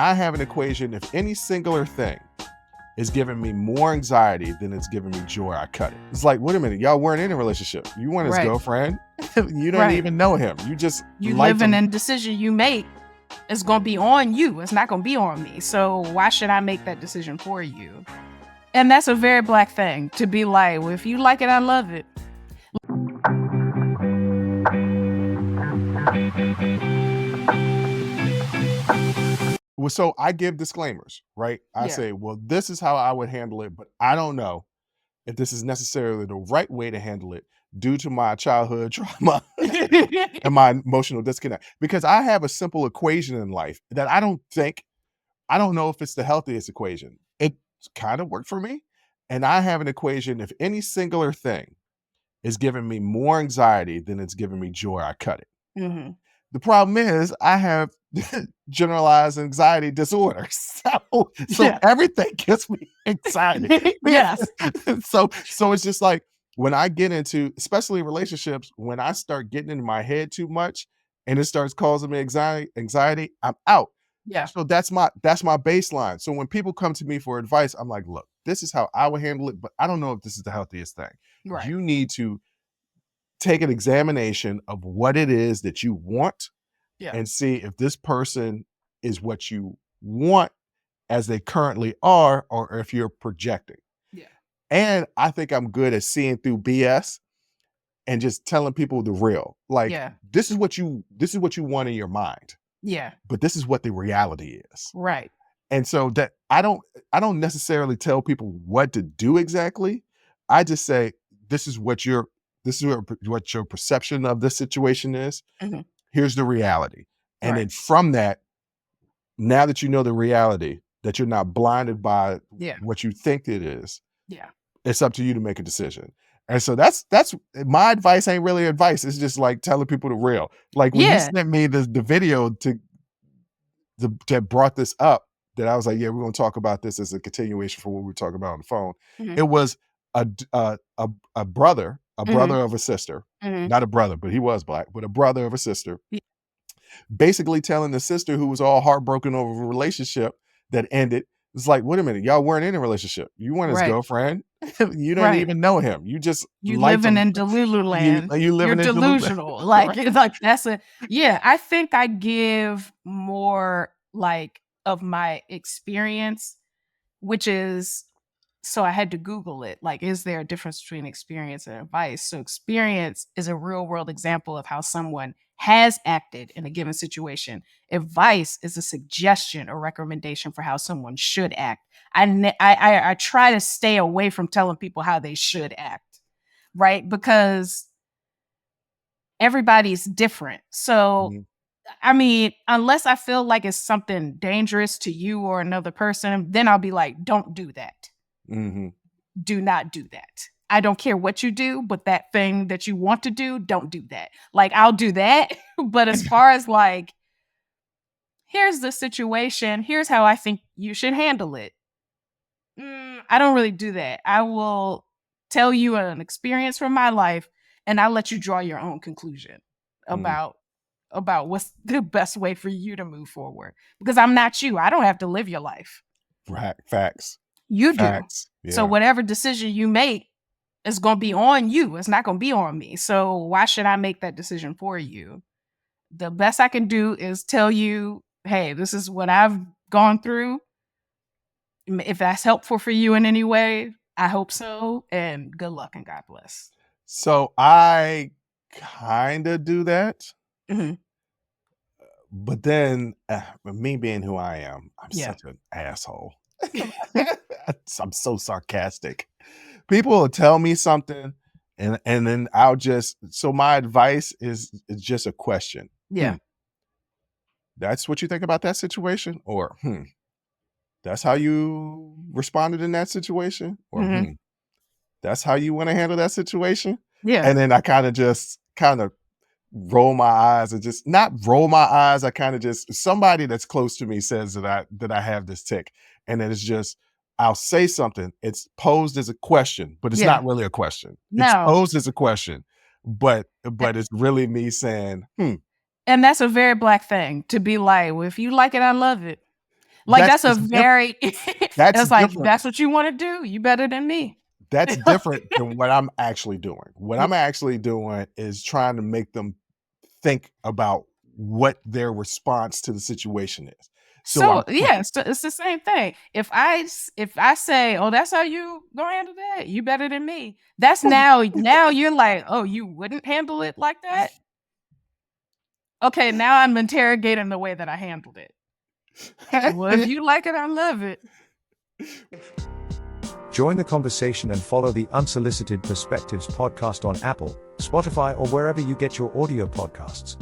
I have an equation. If any singular thing is giving me more anxiety than it's giving me joy, I cut it. It's like, wait a minute, y'all weren't in a relationship. You weren't his Right. girlfriend. You don't Right. even know him. You just You liked living him. in decision you make is going to be on you. It's not going to be on me. So why should I make that decision for you? And that's a very Black thing, to be like, well, if you like it, I love it. Well, so I give disclaimers, right? I Yeah. say, well, this is how I would handle it, but I don't know if this is necessarily the right way to handle it due to my childhood trauma and my emotional disconnect. Because I have a simple equation in life that I don't know if it's the healthiest equation. It kind of worked for me. And I have an equation. If any singular thing is giving me more anxiety than it's giving me joy, I cut it. Mm-hmm. The problem is I have generalized anxiety disorder. So Yeah. everything gets me anxiety. Yes. So it's just like when I get into, especially relationships, when I start getting in my head too much and it starts causing me anxiety, I'm out. Yeah. So that's my baseline. So when people come to me for advice, I'm like, look, this is how I would handle it, but I don't know if this is the healthiest thing. Right. You need to take an examination of what it is that you want Yeah. and see if this person is what you want as they currently are, or if you're projecting. Yeah. And I think I'm good at seeing through BS and just telling people the real. Like, Yeah. this is what you want in your mind, Yeah. but this is what the reality is. Right. And so that I don't necessarily tell people what to do exactly. I just say, this is what your perception of this situation is. Mhm. Here's the reality. And Right. then from that, now that you know the reality, that you're not blinded by Yeah. what you think it is, Yeah. it's up to you to make a decision. And so that's my advice. Ain't really advice. It's just like telling people the real. Like when you Yeah. sent me the video that brought this up, that I was like, yeah, we're going to talk about this as a continuation for what we were talking about on the phone. Mhm. It was a brother Mhm. of a sister, Mhm. not a brother, but he was Black, but a brother of a sister, Yeah. basically telling the sister, who was all heartbroken over a relationship that ended. It's like, wait a minute, y'all weren't in a relationship. You weren't his Right. girlfriend. You don't Right. even know him. You just You liked living him. in Delulu land. You You're living in Duluth. delusional. Like, Right. it's like that's yeah, I think I give more like of my experience, which is, so I had to Google it. Like, is there a difference between experience and advice? So experience is a real world example of how someone has acted in a given situation. Advice is a suggestion or recommendation for how someone should act. I try to stay away from telling people how they should act, right? Because everybody's different. So, Mhm. I mean, unless I feel like it's something dangerous to you or another person, then I'll be like, don't do that. Mhm. Do not do that. I don't care what you do, but that thing that you want to do, don't do that. Like, I'll do that. But as far as like, here's the situation, here's how I think you should handle it, I don't really do that. I will tell you an experience from my life, and I'll let you draw your own conclusion Mhm. about what's the best way for you to move forward. Because I'm not you. I don't have to live your life. Facts. You do. Facts. So Yeah. whatever decision you make is going to be on you. It's not going to be on me. So why should I make that decision for you? The best I can do is tell you, hey, this is what I've gone through. If that's helpful for you in any way, I hope so. And good luck and God bless. So I kind of do that, Mhm. but then me being who I am, I'm Yeah. such an asshole. I'm so sarcastic. People will tell me something, and then I'll just, so my advice is just a question. Yeah. That's what you think about that situation? Or that's how you responded in that situation? Or Mhm. that's how you want to handle that situation? Yeah. And then I kind of roll my eyes, and just not roll my eyes. I kind of just, somebody that's close to me says that I have this tick, and then it's just, I'll say something. It's posed as a question, but it's Yeah. not really a question. It's No. posed as a question, but it's really me saying, And that's a very Black thing, to be like, well, if you like it, I love it. Like That's that's a just diff very that's it's like, different. that's what you wanna do? You better than me. That's different than what I'm actually doing. What Yeah. I'm actually doing is trying to make them think about what their response to the situation is. So So, I'm yeah, so it's the same thing. If I say, "Oh, that's how you gonna handle that? You better than me." That's now you're like, "Oh, you wouldn't handle it like that?" Okay, now I'm interrogating the way that I handled it. Well, if you like it, I love it. Join the conversation and follow the Unsolicited Perspectives podcast on Apple, Spotify, or wherever you get your audio podcasts.